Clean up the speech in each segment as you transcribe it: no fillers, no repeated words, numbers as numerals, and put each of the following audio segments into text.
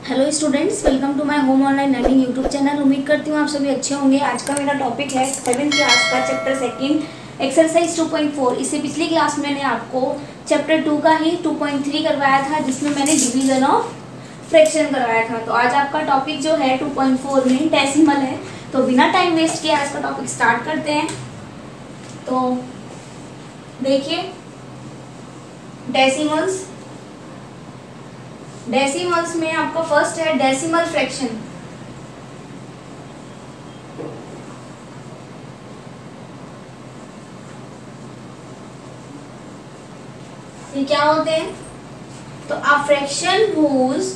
Hello students, welcome to my home online learning YouTube channel. उम्मीद करती हूँ आप सभी अच्छे होंगे। आज का मेरा टॉपिक है 7th क्लास का चैप्टर सेकंड एक्सरसाइज 2.4। इससे पिछली क्लास में मैंने आपको चैप्टर 2 का ही 2.3 करवाया था, जिसमें मैंने डिवीजन ऑफ फ्रैक्शन करवाया था। तो आज आपका टॉपिक जो है 2.4 में डेसिमल है। तो बिना टाइम वेस्ट किए आज का टॉपिक स्टार्ट करते हैं। तो देखिए, डेसिमल्स में आपका फर्स्ट है डेसिमल फ्रैक्शन। ये क्या होते हैं? तो अ फ्रैक्शन हुज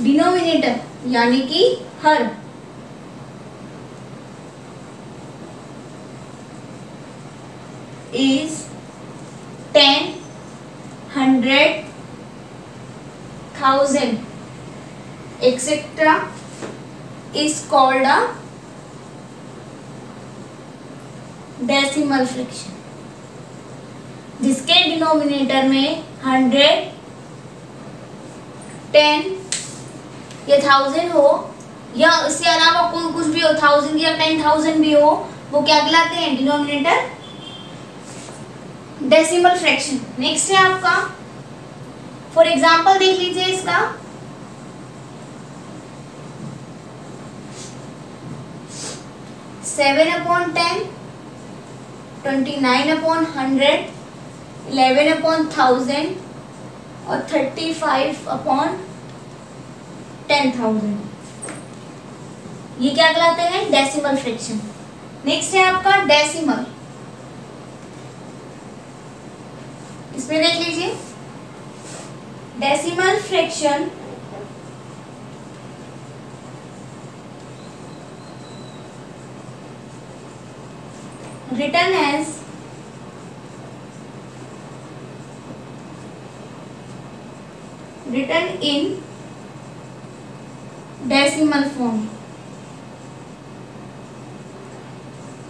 डिनोमिनेटर यानी कि हर is 10, 100, 1000 etc. is called a decimal fraction. जिसके डिनोमिनेटर में 100, 10 या 1000 हो, या इसके अलावा कोई कुछ भी हो, 1000 या 10,000 भी हो, वो क्या कहलाते हैं? Denominator decimal fraction. नेक्स्ट है आपका, फॉर एग्जांपल देख लीजिए इसका। सेवन अपॉन 10, 29 अपॉन 100, 11 अपॉन 1000 और 35 अपॉन 10,000। ये क्या कहलाते हैं? Decimal fraction. नेक्स्ट है आपका डेसिमल। इसमें देख लीजिए, decimal fraction written in decimal form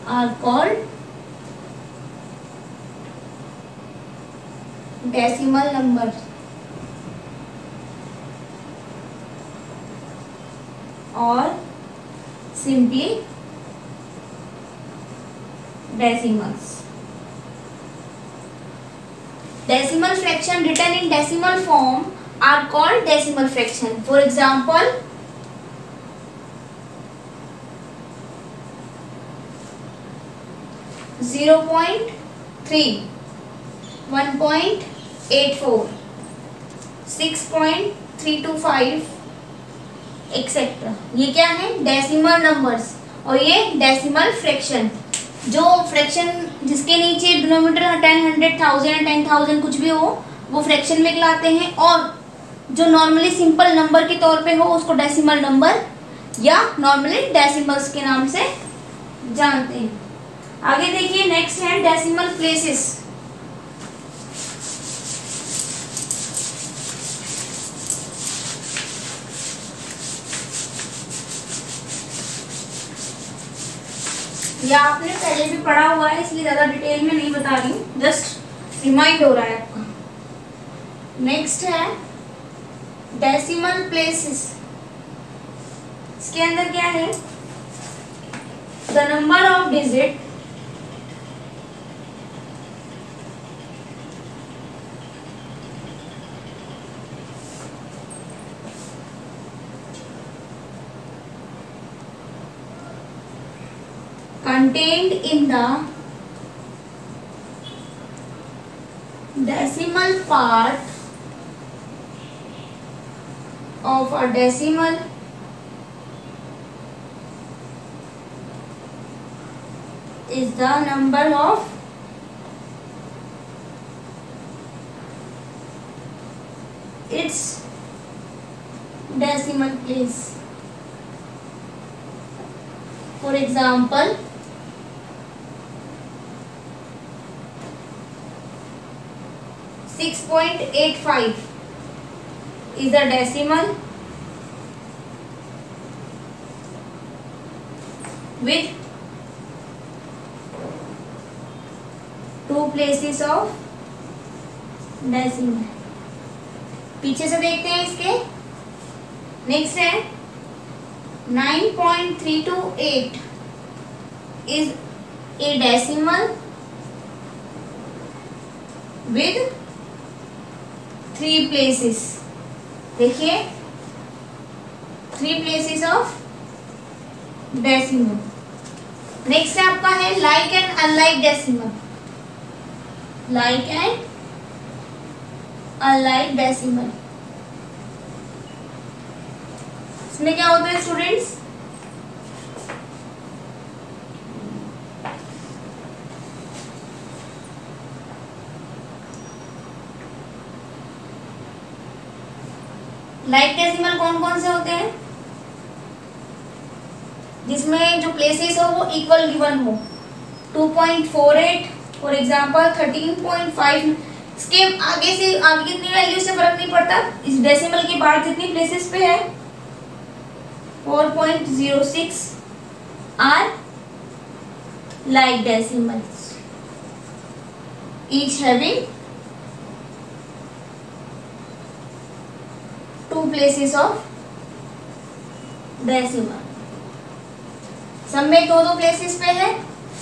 are called decimal number और simply decimals. Decimal fraction written in decimal form are called decimal fraction. For example, zero point three, 1.84, 6.325 etcetera. ये क्या है? Decimal numbers और ये decimal fraction. जो fraction जिसके नीचे denominator 10, 100, 1000, 10,000 कुछ भी हो, वो फ्रैक्शन में कहलाते हैं। और जो नॉर्मली सिंपल नंबर के तौर पे हो, उसको डेसिमल नंबर या नॉर्मली डेसिमल्स के नाम से जानते हैं। आगे देखिए, नेक्स्ट है डेसिमल प्लेसेस। या आपने पहले भी पढ़ा हुआ है, इसलिए ज़्यादा डिटेल में नहीं बता रही हूँ, जस्ट रिमाइंड हो रहा है आपका। नेक्स्ट है डेसिमल प्लेसेस। इसके अंदर क्या है? The number of digit contained in the decimal part of a decimal is the number of its decimal place. For example, 6.85 is a decimal with 2 places of decimal. पीछे से देखते हैं इसके। नेक्स्ट है 9.328 is a decimal with 3 places। देखिए 3 places of decimal. Next आपका है like and unlike decimal. Like and unlike decimal, इसमें क्या होता है स्टूडेंट्स? लाइक डेसिमल कौन कौन से होते हैं? जिसमें जो प्लेसेस हो वो इक्वल गिवन हो। 2.48 फॉर एग्जाम्पल 13.5। इसके आगे से आगे कितनी वैल्यू से फर्क नहीं पड़ता, इस डेसिमल के बाद जितनी प्लेसेस पे है 4.06 are like decimals, each having 2 places of decimal. सब में 2-2 प्लेसेस पे है,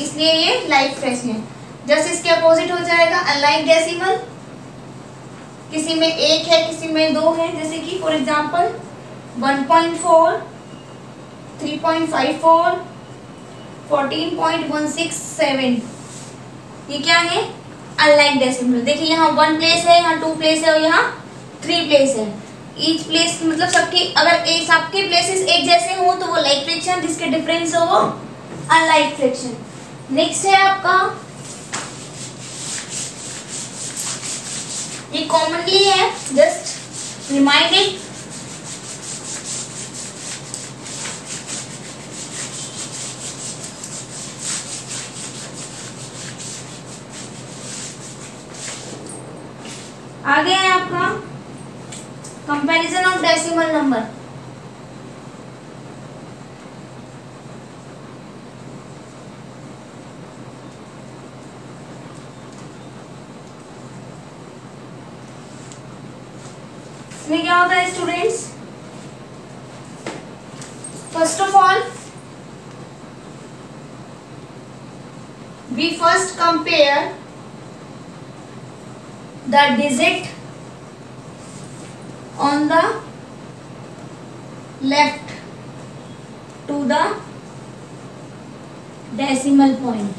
इसलिए ये लाइक फ्रैक्शन है। जस्ट इसके अपोजिट हो जाएगा अनलाइक डेसिमल। किसी में 1 है, किसी में 2 है, जैसे कि फॉर एग्जांपल 1.4, 3.54, 14.167। ये क्या है? Unlike decimal. देखिए यहाँ 1 प्लेस है, यहाँ 2 प्लेस है और यहाँ 3 प्लेस है। ईच प्लेस मतलब सबके, अगर सबके प्लेसेस एक जैसे हो तो वो लाइक फ्रैक्शन, जिसके डिफरेंस हो वो अनलाइक फ्रैक्शन। नेक्स्ट है आपका, ये कॉमनली है, जस्ट रिमाइंडेड। आगे है आपका कंपैरिजन ऑफ डेसिमल नंबर। इसमें क्या होता है students? First of all we first compare the digit on the left to the decimal point,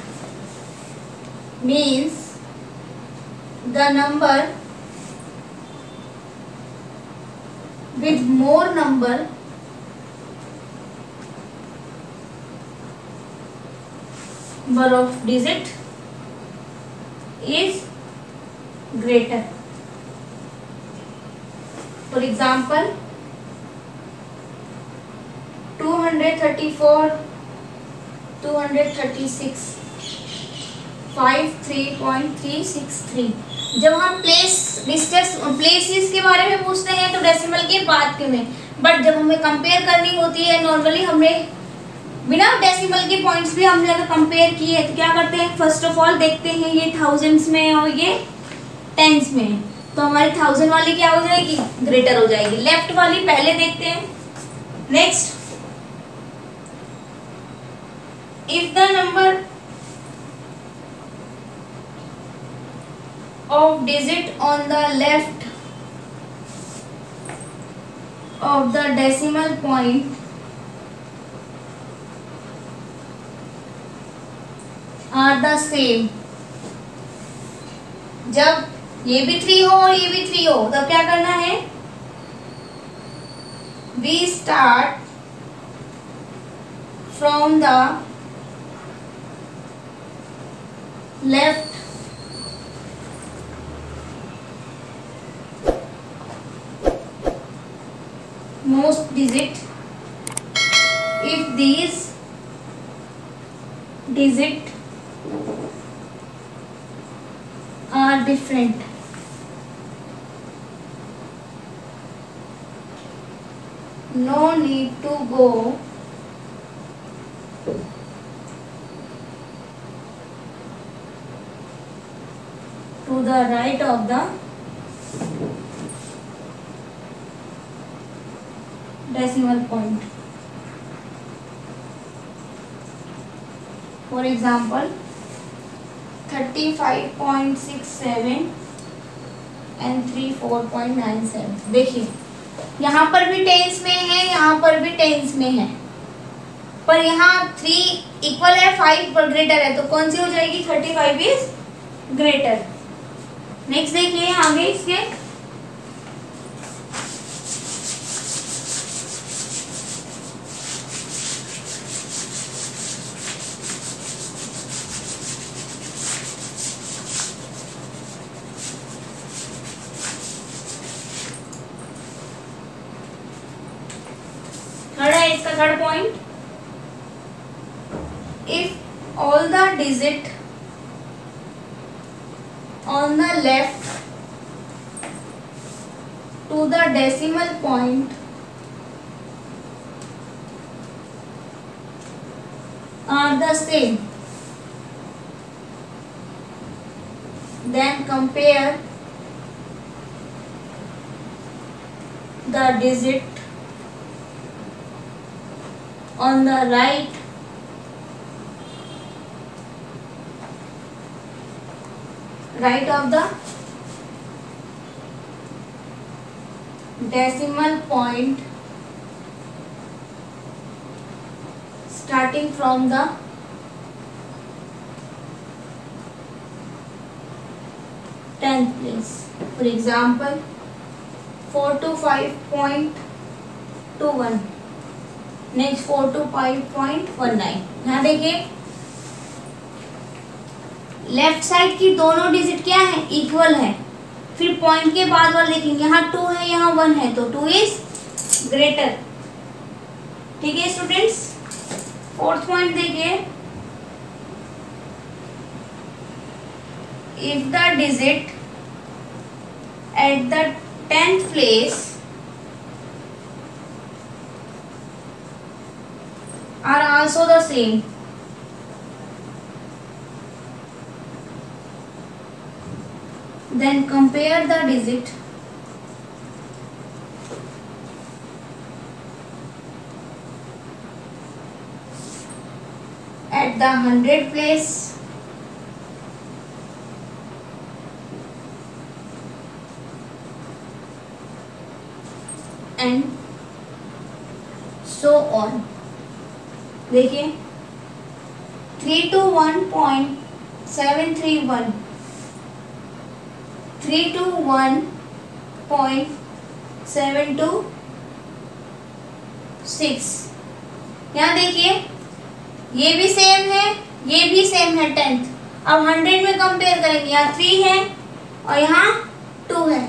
means the number with more number of digit is greater. For example 234, 236, 53.363। जब हम places के बारे में पूछते हैं तो डेसिमल के बाद के में, बट जब हमें कंपेयर करनी होती है नॉर्मली, हमने बिना डेसिमल के पॉइंट्स भी हमने अगर कंपेयर किए तो क्या करते हैं? फर्स्ट ऑफ ऑल देखते हैं ये थाउजेंड्स में और ये टेंस में, तो हमारी 1000 वाली क्या हो जाएगी? ग्रेटर हो जाएगी। लेफ्ट वाली पहले देखते हैं। Next, if the number of digit on the left of the decimal point are the same, जब ये भी 3 हो और ये भी 3 हो तब क्या करना है? We start from the leftmost digit. If these digit are different, no need to go to the right of the decimal point. For example, 35.67 and 34.97. देखिए यहाँ पर भी टेंस में है, यहाँ पर भी टेंस में है, पर यहाँ 3 इक्वल है, 5 पर ग्रेटर है, तो कौन सी हो जाएगी? 35 इज ग्रेटर। नेक्स्ट देखिए आगे इसके, इसका third point, if all the digit on the left to the decimal point are the same, then compare the digit on the right of the decimal point starting from the 10th place. For example, 425.21, next 425.19। यहाँ देखिए left side की दोनों digit क्या है? Equal है। फिर point के बाद वाले देखेंगे, यहाँ 2 है, यहाँ 1 है, तो 2 इज ग्रेटर। ठीक है स्टूडेंट्स, फोर्थ पॉइंट देखिए, if the digit at the 10th place are also the same, then compare the digit at the 100th place and so on। देखिए 321.731, 321.726। यहाँ देखिए ये भी सेम है, ये भी सेम है 10th। अब 100 में कंपेयर करेंगे, यहाँ 3 है और यहाँ 2 है।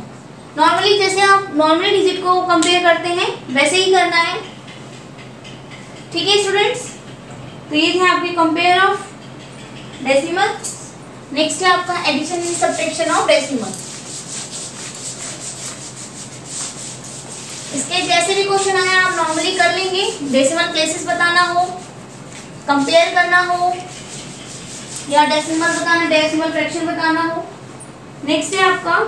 नॉर्मली जैसे आप नॉर्मली डिजिट को कंपेयर करते हैं वैसे ही करना है। ठीक है स्टूडेंट्स, तो ये थे आपके कंपेयर ऑफ डेसिमल। नेक्स्ट है आपका addition and subtraction of decimal. इसके जैसे भी क्वेश्चन आए आप नॉर्मली कर लेंगे। डेसिमल प्लेसेस बताना हो, कंपेयर करना हो, या डेसिमल बताना, डेसिमल फ्रैक्शन बताना हो। नेक्स्ट है आपका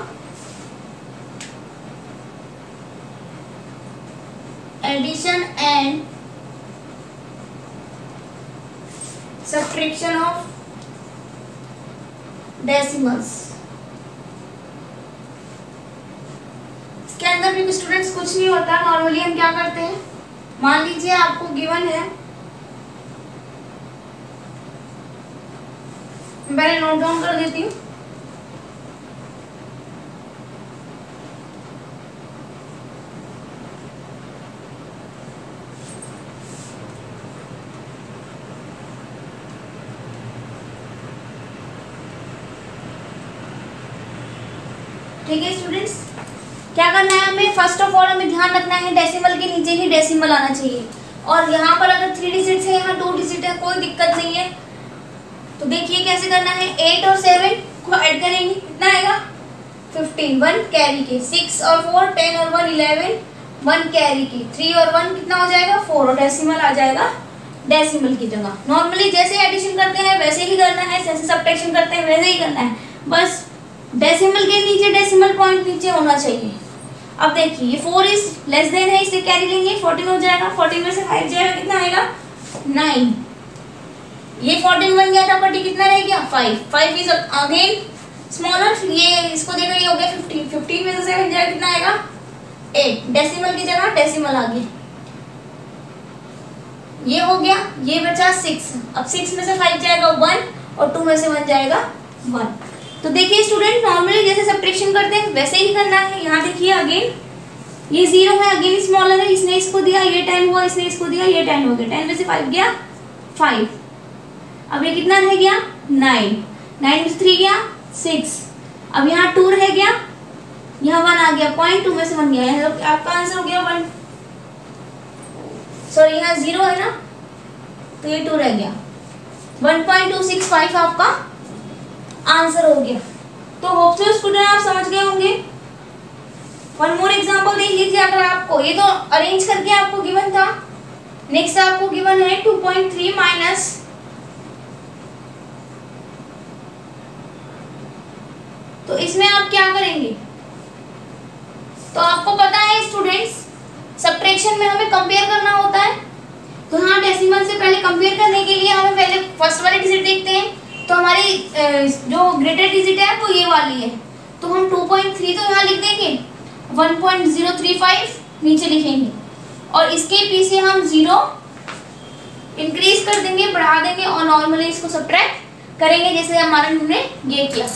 addition and subtraction of decimals. इसके अंदर भी स्टूडेंट्स कुछ नहीं होता। नॉर्मली हम क्या करते हैं, मान लीजिए आपको गिवन है, पहले नोट डाउन कर देती हूँ। ठीक है स्टूडेंट्स, क्या करना है हमें, फर्स्ट ऑफ ऑल हमें ध्यान रखना है डेसिमल के नीचे ही डेसिमल आना चाहिए। और यहाँ पर अगर 3 डिजिट है, यहाँ 2 डिजिट है, कोई दिक्कत नहीं है। तो देखिए कैसे करना है, 8 और 7 को ऐड करेंगे, कितना आएगा 15, 1 कैरी के, 6 और 4 10 और 1 11, 1 कैरी के, 3 और 1 कितना हो जाएगा 4, और डेसिमल आ जाएगा डेसिमल की जगह। नॉर्मली जैसे एडिशन करते हैं वैसे ही करना है, जैसे सब्ट्रैक्शन करते हैं वैसे ही करना है। बस डेसिमल के नीचे डेसिमल पॉइंट नीचे होना चाहिए। अब देखिए ये 4 इज लेस देन है, इसे कैरी लेंगे 14 हो जाएगा, 14 में से 5 जाएगा कितना आएगा 9। ये 14 बन गया था, बट ये कितना रह गया 5 इज अगेन स्मॉलर, ये इसको देखो ये हो गया 15 में से 7 जाएगा कितना आएगा 8, डेसिमल की जगह डेसिमल आ गया। ये हो गया, ये बचा 6, अब 6 में से 5 जाएगा 1 और 2 में से 1 जाएगा 1। तो देखिए स्टूडेंट नॉर्मली जैसे सब्ट्रैक्शन करते हैं वैसे ही करना है। यहाँ देखिए अगेन ये 0 है, अगेन स्मॉलर है, इसने इसको दिया, ये 10 हुआ, इसने इसको दिया, ये 10 हो गया, 10 में से 5 गया 5। अब ये कितना रह गया 9, 9 में से 3 गया 6, अब यहाँ 2 रह गया, यहाँ 1 आ गया, 0.2 में से 1 गया, यहाँ आपका आंसर हो गया 1, सॉरी यहाँ 0 है ना तो ये 2 रह गया, 1.265 आपका आंसर हो गया। तो होप सो स्टूडेंट आप समझ गए होंगे। वन मोर एग्जांपल देख लीजिए, अगर आपको ये तो अरेंज करके आपको गिवन था, नेक्स्ट आपको गिवन है 2.3 माइनस तो इसमें आप क्या करेंगे, तो आपको पता है स्टूडेंट्स सब्ट्रैक्शन में हमें कंपेयर करना होता है। तो हाँ डेसिमल से पहले कंपेयर करने के लिए हमें पहले फर्स्ट वाली डिजिट देखते हैं, तो हमारी जो ग्रेटर डिजिट है वो ये वाली है, तो हम 2.3 तो यहाँ लिख देंगे, 1.035 नीचे लिखेंगे और इसके पीछे हम 0 इंक्रीज कर देंगे, बढ़ा देंगे और नॉर्मली इसको सब्ट्रैक्ट करेंगे जैसे हमारे हमने ये किया।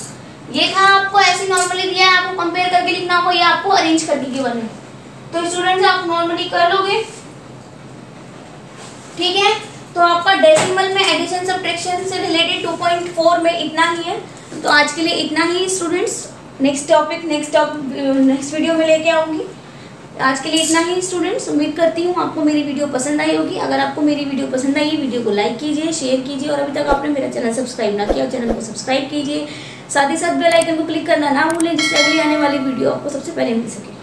ये था आपको ऐसे नॉर्मली दिया है, आपको कंपेयर करके लिखना होगा, ये आपको अरेंज करके गिवन है। तो स्टूडेंट्स आप नॉर्मली कर लोगे, ठीक है। तो आपका डेसिमल में एडिशन सब्ट्रैक्शन से रिलेटेड 2.4 में इतना ही है। तो आज के लिए इतना ही स्टूडेंट्स, नेक्स्ट वीडियो में लेके आऊँगी। आज के लिए इतना ही स्टूडेंट्स, उम्मीद करती हूँ आपको मेरी वीडियो पसंद आई होगी। अगर आपको मेरी वीडियो पसंद आई, वीडियो को लाइक कीजिए, शेयर कीजिए और अभी तक आपने मेरा चैनल सब्सक्राइब ना किया, चैनल को सब्सक्राइब कीजिए, साथ ही साथ बेल आइकन को क्लिक करना ना भूलें जिससे अगली आने वाली वीडियो आपको सबसे पहले मिल सके।